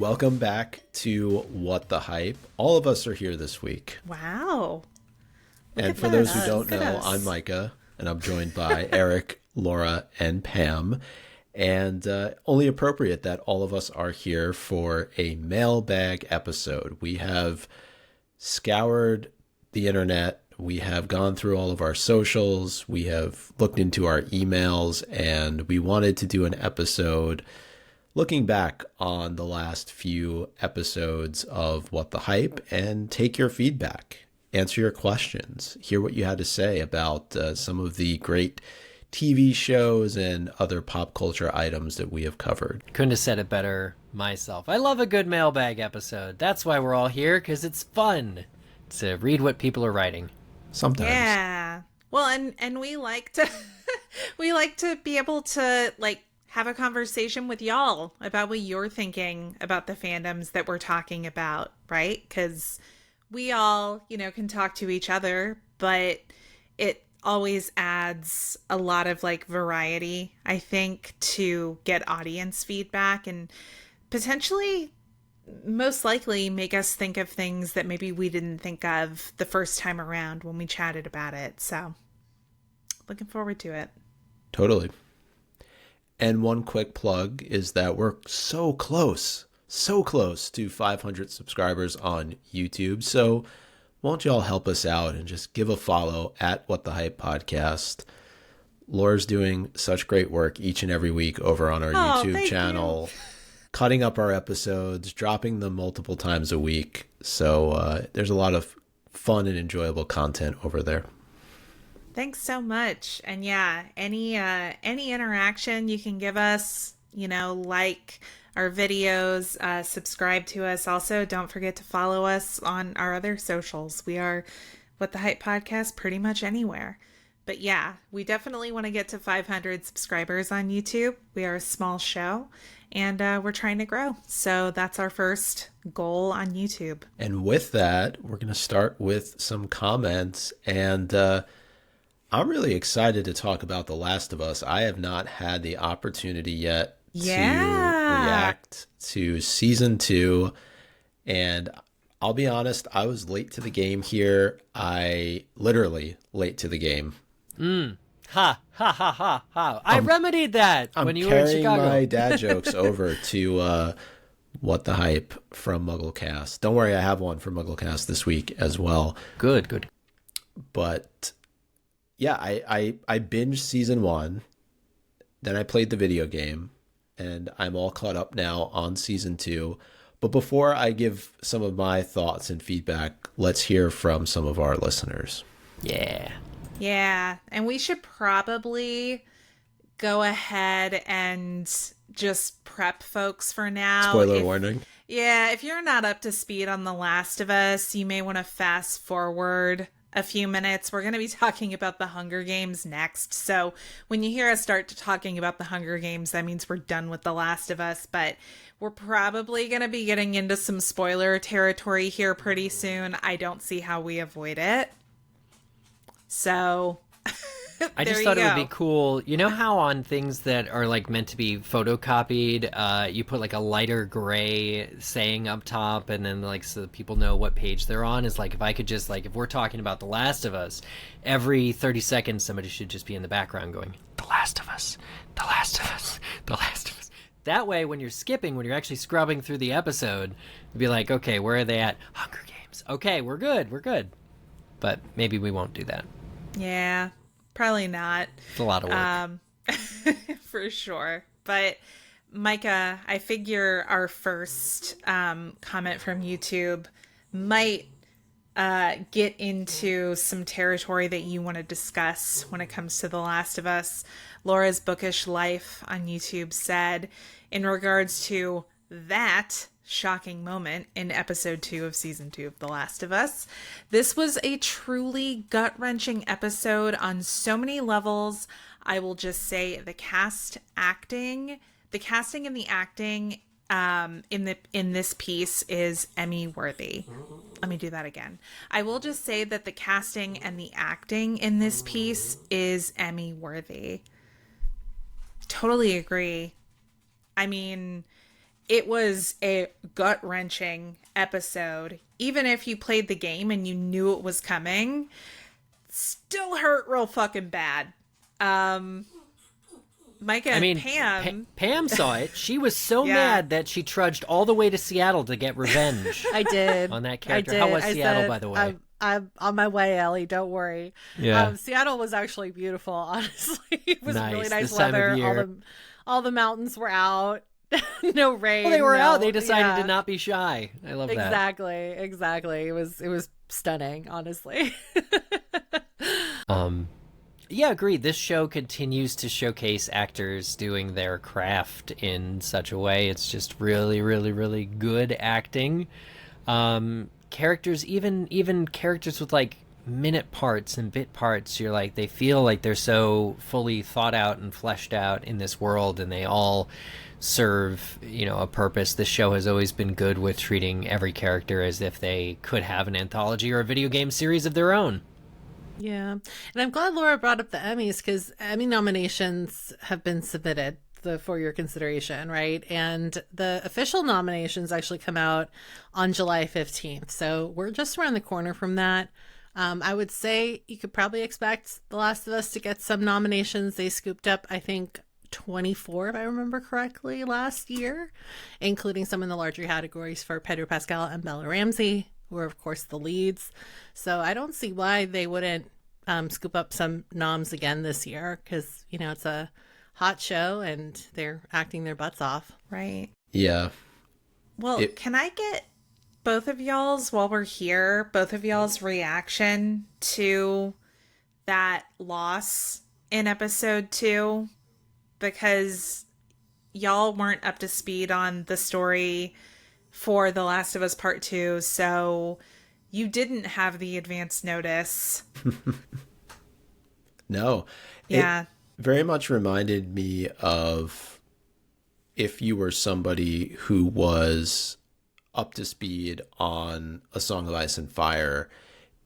Welcome back to What the Hype. All of us are here this week. Wow. And for those who don't know, I'm Micah, and I'm joined by Eric, Laura, and Pam. And only appropriate that all of us are here for a mailbag episode. We have scoured the internet. We have gone through all of our socials. We have looked into our emails, and we wanted to do an episode looking back on the last few episodes of What the Hype and take your feedback, answer your questions, hear what you had to say about some of the great TV shows and other pop culture items that we have covered. Couldn't have said it better myself. I love a good mailbag episode. That's why we're all here, because it's fun to read what people are writing. Sometimes. Yeah. Well, and we like to we like to be able to have a conversation with y'all about what you're thinking about the fandoms that we're talking about, right? Because we all, can talk to each other, but it always adds a lot of variety, I think, to get audience feedback and potentially most likely make us think of things that maybe we didn't think of the first time around when we chatted about it. So looking forward to it. Totally. And one quick plug is that we're so close to 500 subscribers on YouTube. So won't y'all help us out and just give a follow at What the Hype Podcast. Laura's doing such great work each and every week over on our YouTube channel, cutting up our episodes, dropping them multiple times a week. So there's a lot of fun and enjoyable content over there. Thanks so much. And yeah, any interaction you can give us, like our videos, subscribe to us. Also, don't forget to follow us on our other socials. We are What the Hype Podcast pretty much anywhere. But yeah, we definitely want to get to 500 subscribers on YouTube. We are a small show and we're trying to grow. So that's our first goal on YouTube. And with that, we're going to start with some comments. And I'm really excited to talk about The Last of Us. I have not had the opportunity yet to react to season 2. And I'll be honest, I was late to the game here. Literally late to the game. Ha, ha, ha, ha, ha. I remedied that when you were in Chicago. I'm carrying my dad jokes over to What the Hype from MuggleCast. Don't worry, I have one for MuggleCast this week as well. Good. But yeah, I binged season 1, then I played the video game, and I'm all caught up now on season 2. But before I give some of my thoughts and feedback, let's hear from some of our listeners. Yeah, and we should probably go ahead and just prep folks for now. Spoiler warning. Yeah, if you're not up to speed on The Last of Us, you may want to fast forward a few minutes. We're going to be talking about the Hunger Games next. So when you hear us start talking about the Hunger Games, that means we're done with The Last of Us. But we're probably going to be getting into some spoiler territory here pretty soon. I don't see how we avoid it. So I just thought it would be cool. You know how on things that are meant to be photocopied, you put a lighter gray saying up top, and then so that people know what page they're on. Is if I could just if we're talking about The Last of Us, every 30 seconds somebody should just be in the background going, "The Last of Us, The Last of Us, The Last of Us." That way, when you're skipping, when you're actually scrubbing through the episode, you'd be like, "Okay, where are they at? Hunger Games. Okay, we're good." But maybe we won't do that. Yeah, probably not. It's a lot of work. For sure. But Micah, I figure our first comment from YouTube might get into some territory that you want to discuss when it comes to The Last of Us. Laura's Bookish Life on YouTube said, in regards to that shocking moment in episode 2 of season 2 of The Last of Us, this was a truly gut-wrenching episode on so many levels. I will just say the casting and the acting in this piece is Emmy worthy. Let me do that again. I will just say that the casting and the acting in this piece is Emmy worthy. Totally agree. I mean, it was a gut-wrenching episode. Even if you played the game and you knew it was coming, still hurt real fucking bad. Micah and Pam... Pam saw it. She was so mad that she trudged all the way to Seattle to get revenge. I did. On that character. How was Seattle, by the way? I'm on my way, Ellie. Don't worry. Yeah. Seattle was actually beautiful, honestly. It was really nice this time weather. of year. All the mountains were out. No rain. Well, they were out. They decided to not be shy. I love that. Exactly. It was stunning, honestly. Yeah, agreed. This show continues to showcase actors doing their craft in such a way. It's just really, really, really good acting. Characters, even characters with like minute parts and bit parts, you're like, they feel like they're so fully thought out and fleshed out in this world, and they all serve, a purpose. This show has always been good with treating every character as if they could have an anthology or a video game series of their own. Yeah. And I'm glad Laura brought up the Emmys, because Emmy nominations have been submitted for your consideration, right? And the official nominations actually come out on July 15th. So we're just around the corner from that. I would say you could probably expect The Last of Us to get some nominations. They scooped up, I think, 24, if I remember correctly, last year, including some in the larger categories for Pedro Pascal and Bella Ramsey, who are, of course, the leads. So I don't see why they wouldn't scoop up some noms again this year, because, it's a hot show and they're acting their butts off. Right. Yeah. Well, can I get both of y'all's, while we're here, both of y'all's reaction to that loss in episode 2? Because y'all weren't up to speed on the story for The Last of Us Part 2, so you didn't have the advance notice. No. Yeah. It very much reminded me of if you were somebody who was up to speed on A Song of Ice and Fire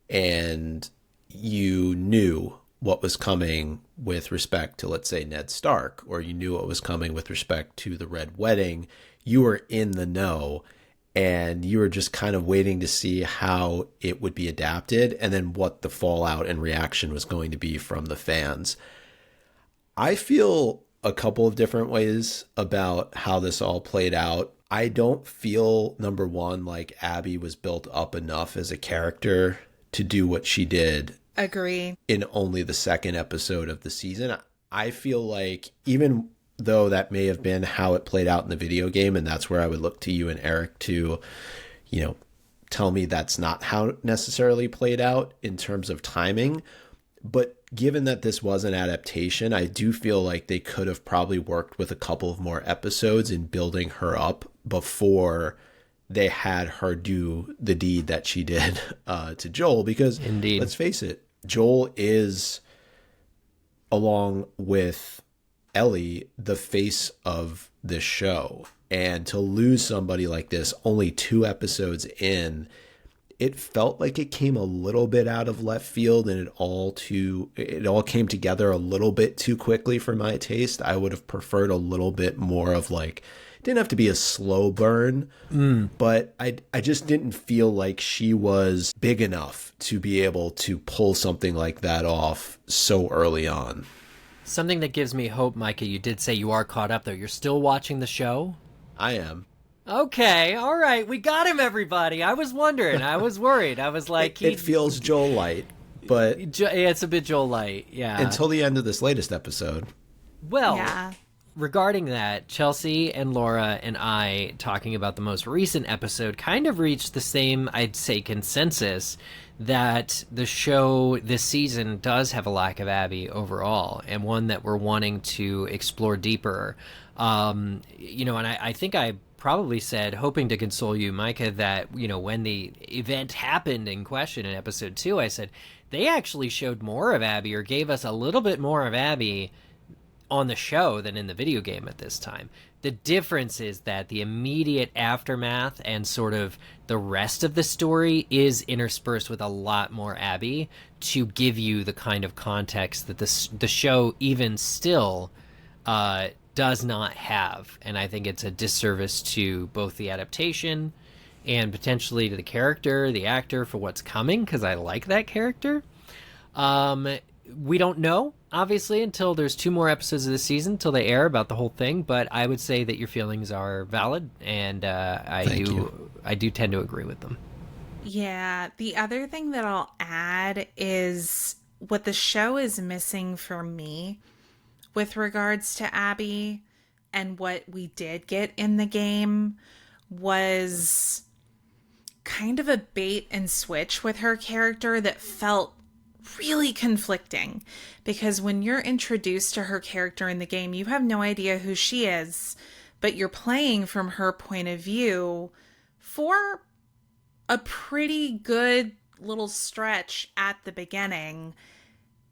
and you knew what was coming with respect to, let's say, Ned Stark, or you knew what was coming with respect to the Red Wedding. You were in the know, and you were just kind of waiting to see how it would be adapted and then what the fallout and reaction was going to be from the fans. I feel a couple of different ways about how this all played out. I don't feel, number one, like Abby was built up enough as a character to do what she did. Agree. In only the second episode of the season. I feel like even though that may have been how it played out in the video game, and that's where I would look to you and Eric to, tell me that's not how it necessarily played out in terms of timing. But given that this was an adaptation, I do feel like they could have probably worked with a couple of more episodes in building her up before they had her do the deed that she did to Joel. Because Indeed. Let's face it, Joel is, along with Ellie, the face of this show. And to lose somebody like this only 2 episodes in, it felt like it came a little bit out of left field, and it all came together a little bit too quickly for my taste. I would have preferred a little bit more of like, it didn't have to be a slow burn, but I just didn't feel like she was big enough to be able to pull something like that off so early on. Something that gives me hope, Micah, you did say you are caught up, though. You're still watching the show? I am. Okay, all right. We got him, everybody. I was wondering. I was worried. I was like... It feels Joel light, but... Yeah, it's a bit Joel light, yeah. Until the end of this latest episode. Well, yeah. Regarding that, Chelsea and Laura and I, talking about the most recent episode, kind of reached the same, I'd say, consensus that the show this season does have a lack of Abby overall, and one that we're wanting to explore deeper. And I think I probably said, hoping to console you, Micah, that, when the event happened in question in episode 2, I said, they actually showed more of Abby, or gave us a little bit more of Abby on the show than in the video game at this time. The difference is that the immediate aftermath and sort of the rest of the story is interspersed with a lot more Abby to give you the kind of context that the show even still does not have. And I think it's a disservice to both the adaptation and potentially to the character, the actor, for what's coming, because I like that character. We don't know, obviously, until there's 2 more episodes of the season, until they air, about the whole thing. But I would say that your feelings are valid, and I do tend to agree with them. Yeah, the other thing that I'll add is what the show is missing for me with regards to Abby and what we did get in the game was kind of a bait and switch with her character that felt really conflicting, because when you're introduced to her character in the game, you have no idea who she is, but you're playing from her point of view for a pretty good little stretch at the beginning.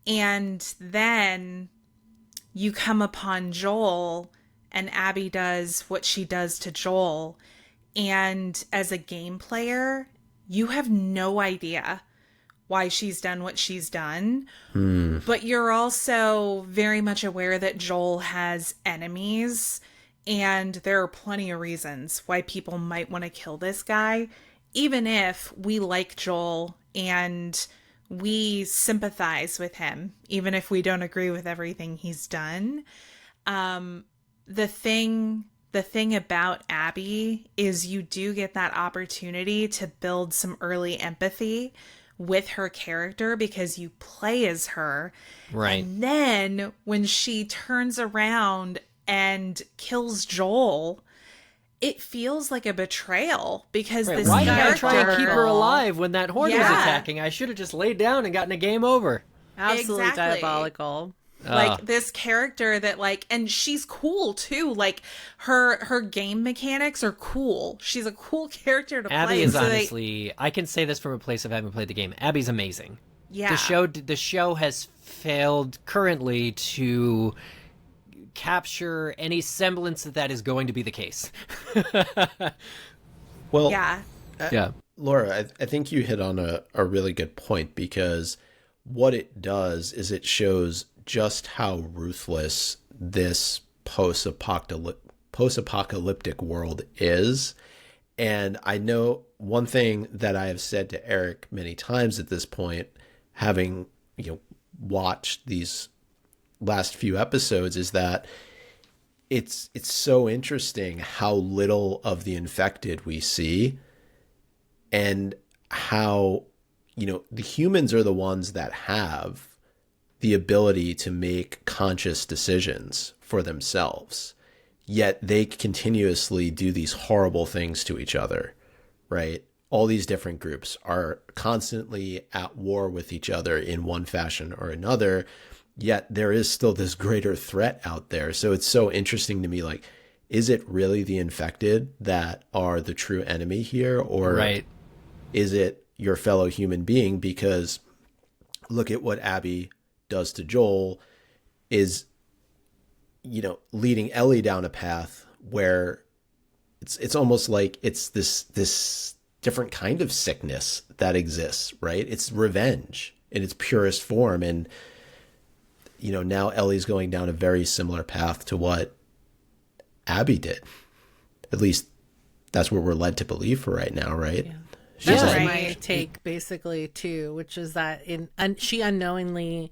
And then you come upon Joel, and Abby does what she does to Joel. And as a game player, you have no idea why she's done what she's done. But you're also very much aware that Joel has enemies, and there are plenty of reasons why people might want to kill this guy, even if we like Joel and we sympathize with him, even if we don't agree with everything he's done. The thing about Abby is you do get that opportunity to build some early empathy with her character because you play as her. Right. And then when she turns around and kills Joel, it feels like a betrayal, because this why character... did I try and keep her alive when that horde was attacking? I should have just laid down and gotten a game over. Absolutely Exactly. diabolical. Like this character that like, and she's cool too. Like her game mechanics are cool. She's a cool character to Abby play. is honestly, I can say this from a place of having played the game. Abby's amazing. Yeah. The show has failed currently to capture any semblance that is going to be the case. Well, yeah. Laura, I think you hit on a really good point, because what it does is it shows just how ruthless this post-apocalyptic world is. And I know one thing that I have said to Eric many times at this point, having watched these last few episodes, is that it's so interesting how little of the infected we see, and how the humans are the ones that have the ability to make conscious decisions for themselves, yet they continuously do these horrible things to each other, right? All these different groups are constantly at war with each other in one fashion or another, yet there is still this greater threat out there. So it's so interesting to me, like, is it really the infected that are the true enemy here? Or is it your fellow human being? Because look at what Abby does to Joel, is, leading Ellie down a path where it's almost like it's this different kind of sickness that exists, right? It's revenge in its purest form. And, now Ellie's going down a very similar path to what Abby did. At least that's what we're led to believe for right now, right? Yeah. That's my take, basically, too, which is that she unknowingly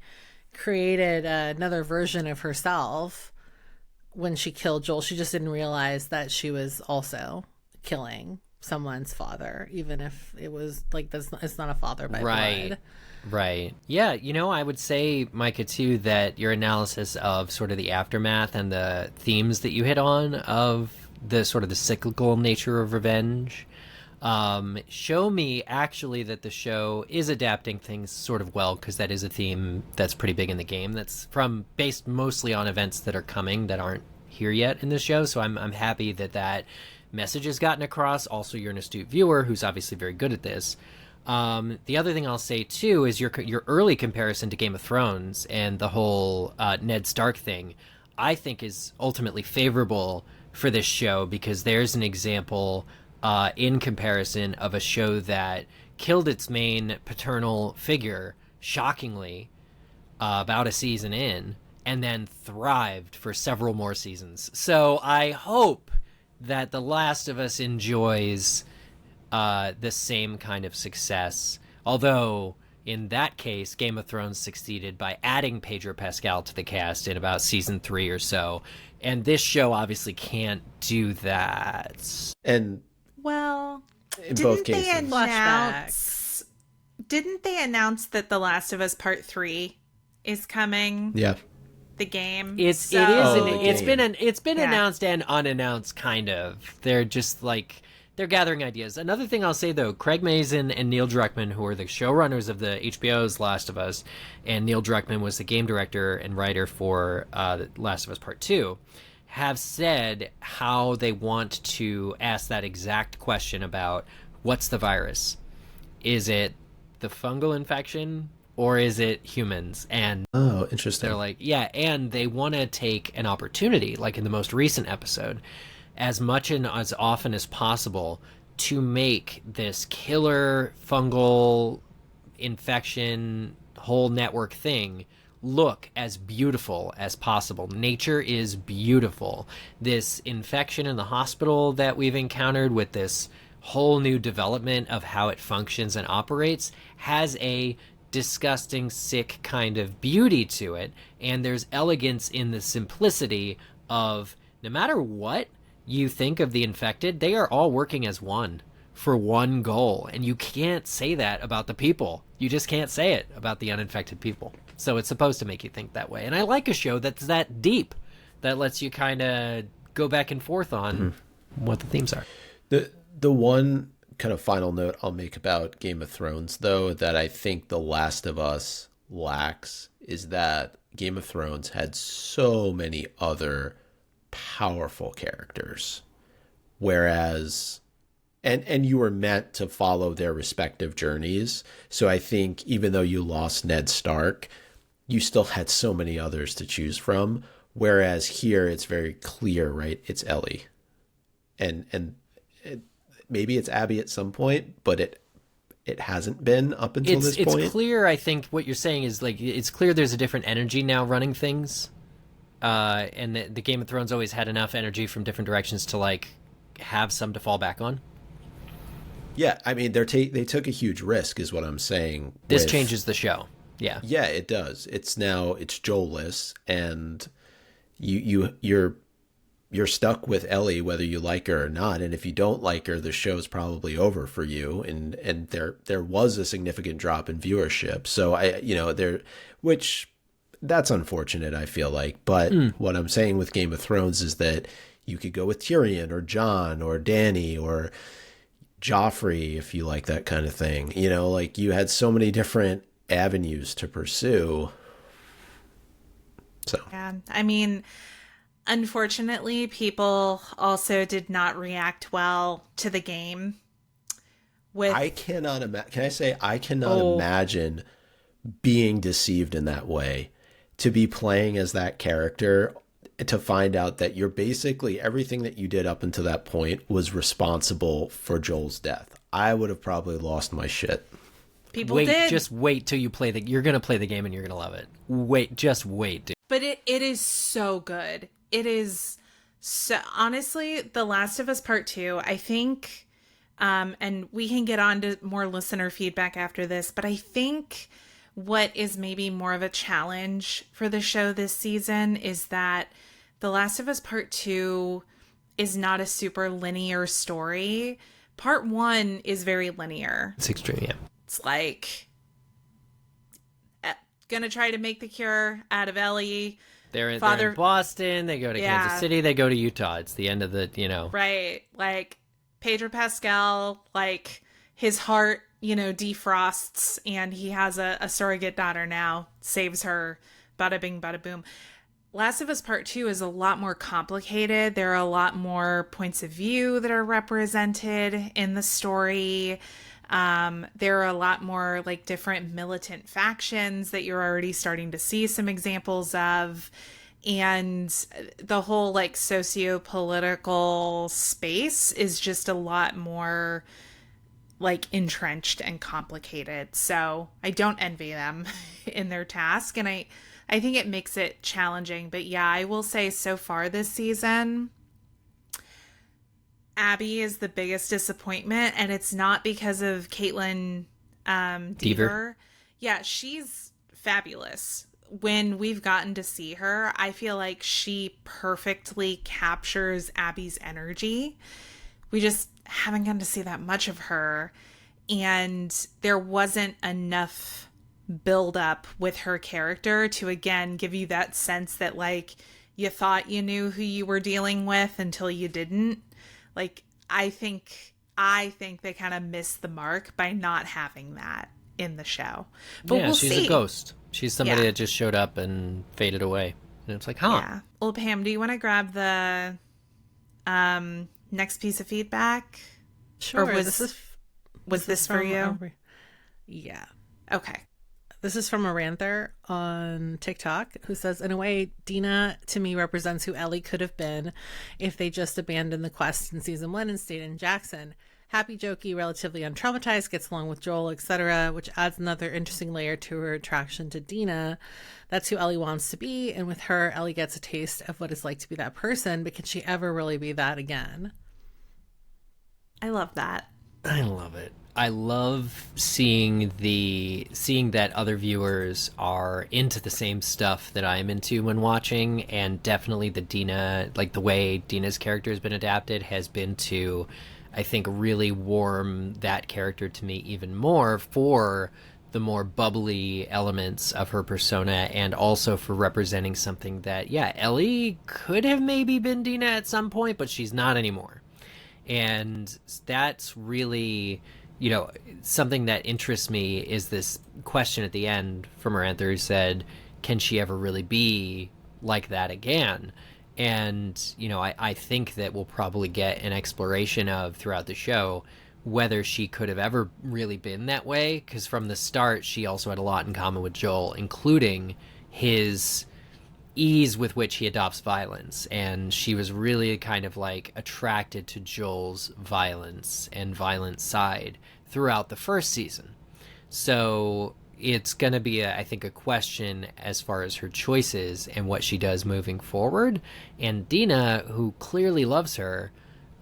created another version of herself when she killed Joel. She just didn't realize that she was also killing someone's father, even if it was like it's not a father by blood. Right. Yeah, I would say, Micah, too, that your analysis of sort of the aftermath and the themes that you hit on of the sort of the cyclical nature of revenge show me actually that the show is adapting things sort of well, because that is a theme that's pretty big in the game, that's based mostly on events that are coming that aren't here yet in the show. So I'm happy that message has gotten across. Also, you're an astute viewer who's obviously very good at this. The other thing I'll say too is your early comparison to Game of Thrones and the whole Ned Stark thing, I think is ultimately favorable for this show, because there's an example in comparison of a show that killed its main paternal figure shockingly about a season in, and then thrived for several more seasons. So I hope that The Last of Us enjoys the same kind of success. Although, in that case, Game of Thrones succeeded by adding Pedro Pascal to the cast in about season 3 or so. And this show obviously can't do that. And well, in both cases, didn't they announce that The Last of Us Part 3 is coming? Yeah. The game. It's been announced and unannounced, kind of. They're just like, they're gathering ideas. Another thing I'll say, though, Craig Mazin and Neil Druckmann, who are the showrunners of the HBO's Last of Us, and Neil Druckmann was the game director and writer for Last of Us Part 2, have said how they want to ask that exact question about what's the virus. Is it the fungal infection or is it humans? And oh, interesting. They're like, yeah, and they want to take an opportunity, like in the most recent episode, as much and as often as possible to make this killer fungal infection whole network thing look as beautiful as possible. Nature is beautiful. This infection in the hospital that we've encountered with this whole new development of how it functions and operates has a disgusting, sick kind of beauty to it. And there's elegance in the simplicity of no matter what you think of the infected, they are all working as one for one goal. And you can't say that about the people. You just can't say it about the uninfected people. So it's supposed to make you think that way. And I like a show that's that deep, that lets you kind of go back and forth on what the themes are. The one kind of final note I'll make about Game of Thrones, though, that I think The Last of Us lacks is that Game of Thrones had so many other powerful characters, whereas and you were meant to follow their respective journeys. So I think even though you lost Ned Stark, you still had so many others to choose from, whereas here it's very clear, right? It's Ellie, and maybe it's Abby at some point, but it hasn't been up until this point. It's clear. I think what you're saying is like it's clear there's a different energy now running things. And the Game of Thrones always had enough energy from different directions to like have some to fall back on. Yeah, I mean they took a huge risk, is what I'm saying. This changes the show. Yeah, it does. It's Joel-less, and you're stuck with Ellie whether you like her or not. And if you don't like her, the show's probably over for you. And there was a significant drop in viewership. So that's unfortunate, I feel like. But what I'm saying with Game of Thrones is that you could go with Tyrion or Jon or Dany or Joffrey if you like that kind of thing. Like you had so many different avenues to pursue. So yeah, I mean, unfortunately, people also did not react well to the game. I cannot imagine being deceived in that way. To be playing as that character, to find out that you're basically everything that you did up until that point was responsible for Joel's death. I would have probably lost my shit. Just wait till you play you're going to play the game and you're going to love it. Just wait, dude. But it is so good. It is so, honestly, The Last of Us Part 2, I think, and we can get on to more listener feedback after this, but I think what is maybe more of a challenge for the show this season is that The Last of Us Part 2 is not a super linear story. Part 1 is very linear. It's extreme, yeah. It's like, gonna try to make the cure out of Ellie. They're in Boston, they go to Kansas City, they go to Utah. It's the end of the, Right. Like, Pedro Pascal, like, his heart defrosts, and he has a surrogate daughter now, saves her, bada bing, bada boom. Last of Us Part 2 is a lot more complicated. There are a lot more points of view that are represented in the story. There are a lot more like different militant factions that you're already starting to see some examples of. And the whole like socio-political space is just a lot more like entrenched and complicated. So I don't envy them in their task. And I I think it makes it challenging. But yeah, I will say so far this season, Abby is the biggest disappointment, and it's not because of Caitlin Deaver. Yeah, she's fabulous. When we've gotten to see her, I feel like she perfectly captures Abby's energy. We just haven't gotten to see that much of her, and there wasn't enough build up with her character to again give you that sense that like you thought you knew who you were dealing with until you didn't. Like I think they kind of missed the mark by not having that in the show. But yeah, we'll she's see. A ghost. She's somebody that just showed up and faded away. And it's like, huh. Yeah. Well, Pam, do you want to grab the next piece of feedback? Sure. Or was this for you? Yeah. Okay. This is from a ranther on TikTok who says, in a way, Dina to me represents who Ellie could have been if they just abandoned the quest in season 1 and stayed in Jackson. Happy, jokey, relatively untraumatized, gets along with Joel, etc., which adds another interesting layer to her attraction to Dina. That's who Ellie wants to be, and with her, Ellie gets a taste of what it's like to be that person, but can she ever really be that again? I love that. I love it. I love seeing that other viewers are into the same stuff that I'm into when watching, and definitely the way Dina's character has been adapted has been to, I think, really warm that character to me even more for the more bubbly elements of her persona, and also for representing something that, yeah, Ellie could have maybe been Dina at some point, but she's not anymore. And that's really, something that interests me is this question at the end from Arantha who said, can she ever really be like that again? And, I think that we'll probably get an exploration of throughout the show whether she could have ever really been that way, because from the start she also had a lot in common with Joel, including his ease with which he adopts violence, and she was really kind of like attracted to Joel's violence and violent side throughout the first season. So it's going to be, I think, a question as far as her choices and what she does moving forward. And Dina, who clearly loves her,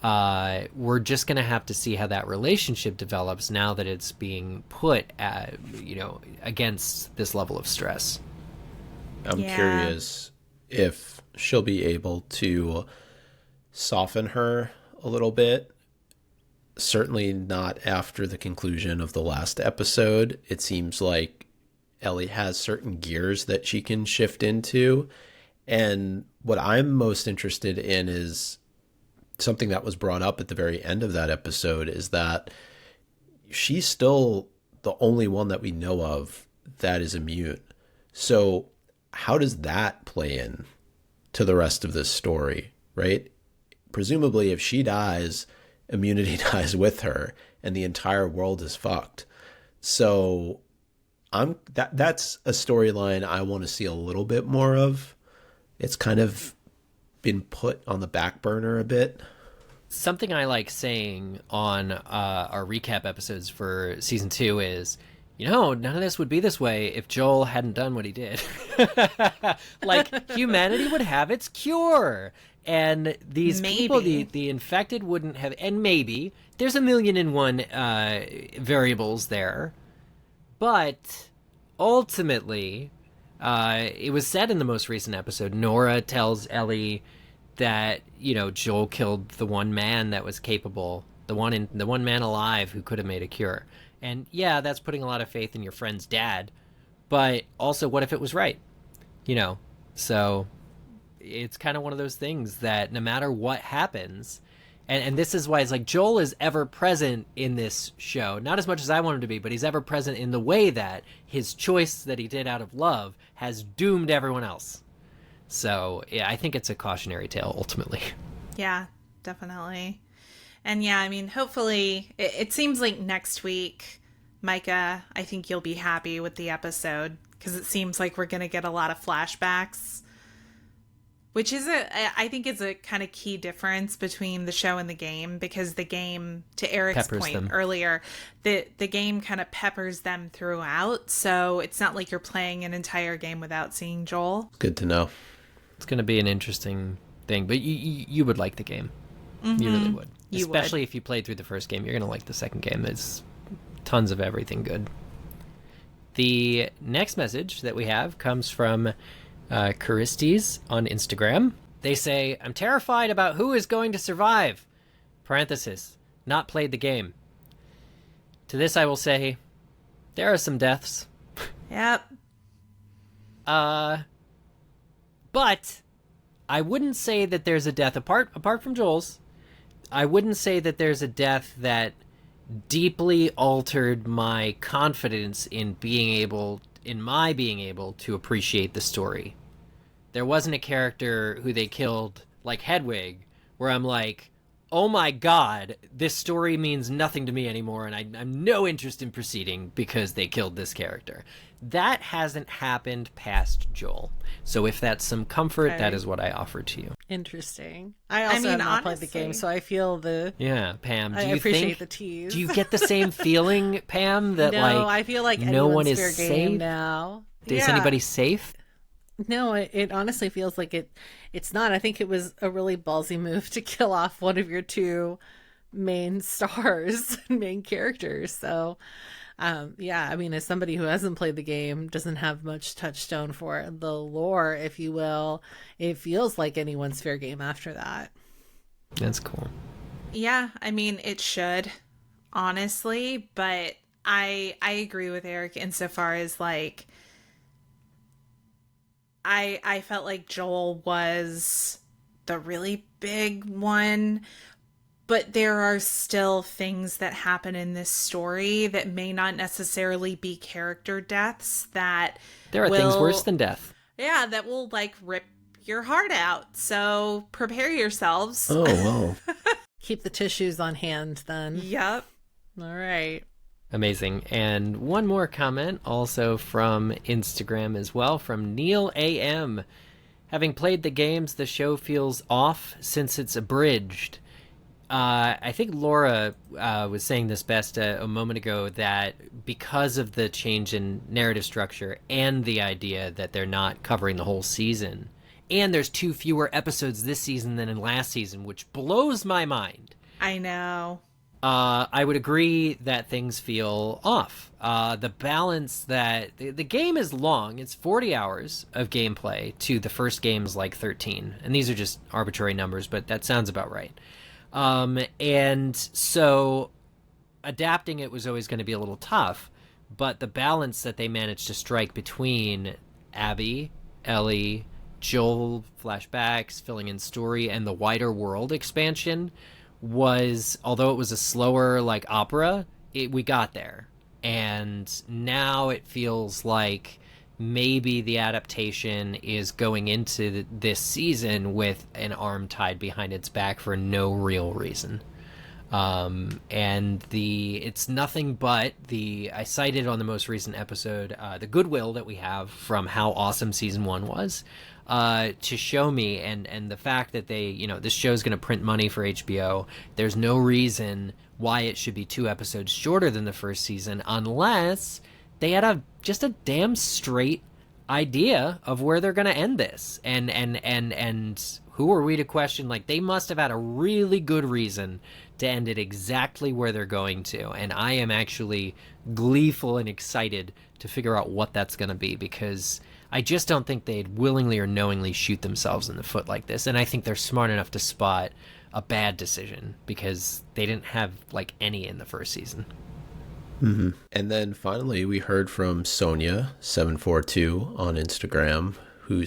we're just going to have to see how that relationship develops now that it's being put at, against this level of stress. I'm curious if she'll be able to soften her a little bit. Certainly not after the conclusion of the last episode. It seems like Ellie has certain gears that she can shift into. And what I'm most interested in is something that was brought up at the very end of that episode, is that she's still the only one that we know of that is immune. So how does that play in to the rest of this story, right? Presumably, if she dies, immunity dies with her, and the entire world is fucked. So that's a storyline I want to see a little bit more of. It's kind of been put on the back burner a bit. Something I like saying on our recap episodes for season 2 is, none of this would be this way if Joel hadn't done what he did. Like, humanity would have its cure. And these people, the infected, wouldn't have... And maybe. There's 1,000,001 variables there. But ultimately, it was said in the most recent episode, Nora tells Ellie that, Joel killed the one man that was capable, the one man alive who could have made a cure. And yeah, that's putting a lot of faith in your friend's dad, but also what if it was right? So it's kind of one of those things that no matter what happens, and this is why it's like Joel is ever present in this show, not as much as I want him to be, but he's ever present in the way that his choice that he did out of love has doomed everyone else. So yeah, I think it's a cautionary tale ultimately. Yeah, definitely. And yeah, I mean, hopefully, it seems like next week, Micah, I think you'll be happy with the episode, because it seems like we're going to get a lot of flashbacks Which is I think is a kind of key difference between the show and the game, because the game, to Eric's point earlier, the game kind of peppers them throughout. So it's not like you're playing an entire game without seeing Joel. Good to know. It's going to be an interesting thing, but you would like the game. Mm-hmm. You really would. Especially if you played through the first game, you're going to like the second game. It's tons of everything good. The next message that we have comes from Charistes on Instagram. They say, I'm terrified about who is going to survive. Parenthesis, not played the game. To this I will say, there are some deaths. Yep. But I wouldn't say that there's a death apart from Joel's. I wouldn't say that there's a death that deeply altered my confidence in my being able to appreciate the story. There wasn't a character who they killed, like Hedwig, where I'm like, oh my god, this story means nothing to me anymore, and I'm no interest in proceeding because they killed this character. That hasn't happened past Joel. So if that's some comfort, that is what I offer to you. Interesting. I also have not played the game, so I feel the... Yeah, Pam, I appreciate the tease. Do you get the same feeling, Pam, that no, I feel like no one is fair safe game now? Is anybody safe? No, it honestly feels like it's not. I think it was a really ballsy move to kill off one of your two main stars, main characters. So, yeah, I mean, as somebody who hasn't played the game, doesn't have much touchstone for the lore, if you will, it feels like anyone's fair game after that. That's cool. Yeah, I mean, it should, honestly, but I agree with Eric insofar as, like, I felt like Joel was the really big one, but there are still things that happen in this story that may not necessarily be character deaths that there are things worse than death. Yeah, that will like rip your heart out. So prepare yourselves. Oh, wow. Keep the tissues on hand then. Yep. All right. Amazing. And one more comment also from Instagram as well, from Neil AM. Having played the games, the show feels off since it's abridged. I think Laura was saying this best a moment ago, that because of the change in narrative structure and the idea that they're not covering the whole season, and there's 2 fewer episodes this season than in last season, which blows my mind. I know. I would agree that things feel off. The balance that the game is long. It's 40 hours of gameplay to the first game's like 13. And these are just arbitrary numbers, but that sounds about right. And so adapting it was always going to be a little tough, but the balance that they managed to strike between Abby, Ellie, Joel flashbacks, filling in story, and the wider world expansion was, although it was a slower like opera, we got there. And now it feels like maybe the adaptation is going into this season with an arm tied behind its back for no real reason. And it's nothing but I cited on the most recent episode the goodwill that we have from how awesome season 1 was, to show me, and the fact that this show's going to print money for HBO. There's no reason why it should be 2 episodes shorter than the first season, unless they had just a damn straight idea of where they're going to end this. And who are we to question? Like, they must have had a really good reason to end it exactly where they're going to. And I am actually gleeful and excited to figure out what that's going to be, because I just don't think they'd willingly or knowingly shoot themselves in the foot like this. And I think they're smart enough to spot a bad decision, because they didn't have like any in the first season. Mm-hmm. And then finally, we heard from Sonia742 on Instagram, who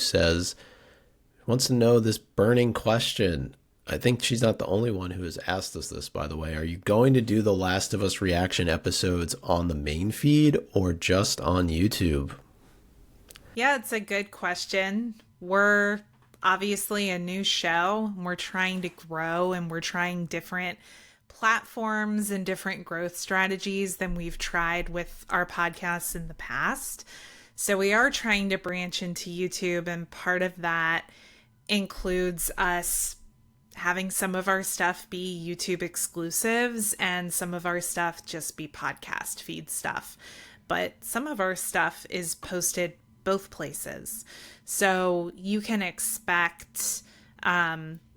wants to know this burning question. I think she's not the only one who has asked us this, by the way. Are you going to do the Last of Us reaction episodes on the main feed or just on YouTube? Yeah, it's a good question. We're obviously a new show. We're trying to grow, and we're trying different platforms and different growth strategies than we've tried with our podcasts in the past. So we are trying to branch into YouTube, and part of that includes us having some of our stuff be YouTube exclusives and some of our stuff just be podcast feed stuff. But some of our stuff is posted both places. So you can expect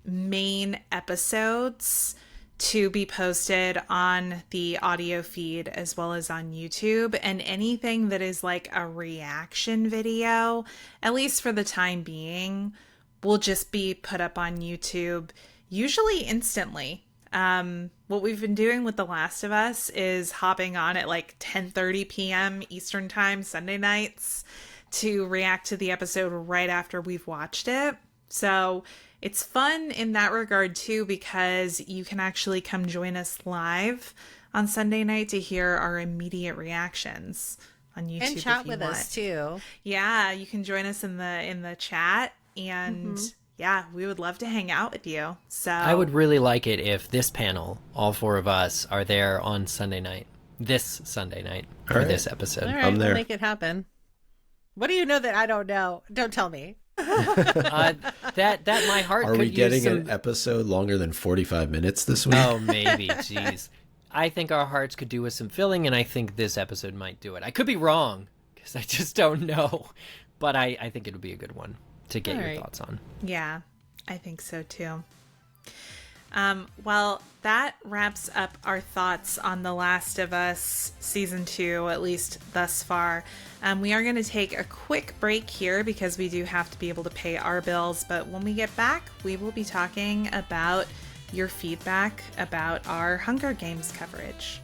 main episodes to be posted on the audio feed as well as on YouTube, and anything that is like a reaction video, at least for the time being, will just be put up on YouTube, usually instantly. What we've been doing with The Last of Us is hopping on at like 10:30 p.m. Eastern time, Sunday nights, to react to the episode right after we've watched it. So it's fun in that regard too, because you can actually come join us live on Sunday night to hear our immediate reactions on YouTube. And chat with us too. Yeah, you can join us in the chat, and yeah, we would love to hang out with you. So I would really like it if this panel, all four of us, are there on Sunday night. This Sunday night for this episode. All right, I'm there. We'll make it happen. What do you know that I don't know? Don't tell me. That my heart Are could we use getting some... an episode longer than 45 minutes this week? Oh, maybe. Jeez. I think our hearts could do with some filling, and I think this episode might do it. I could be wrong, because I just don't know. But I think it would be a good one to get your thoughts on. Yeah, I think so too. Well, that wraps up our thoughts on The Last of Us Season 2, at least thus far. We are going to take a quick break here because we do have to be able to pay our bills. But when we get back, we will be talking about your feedback about our Hunger Games coverage.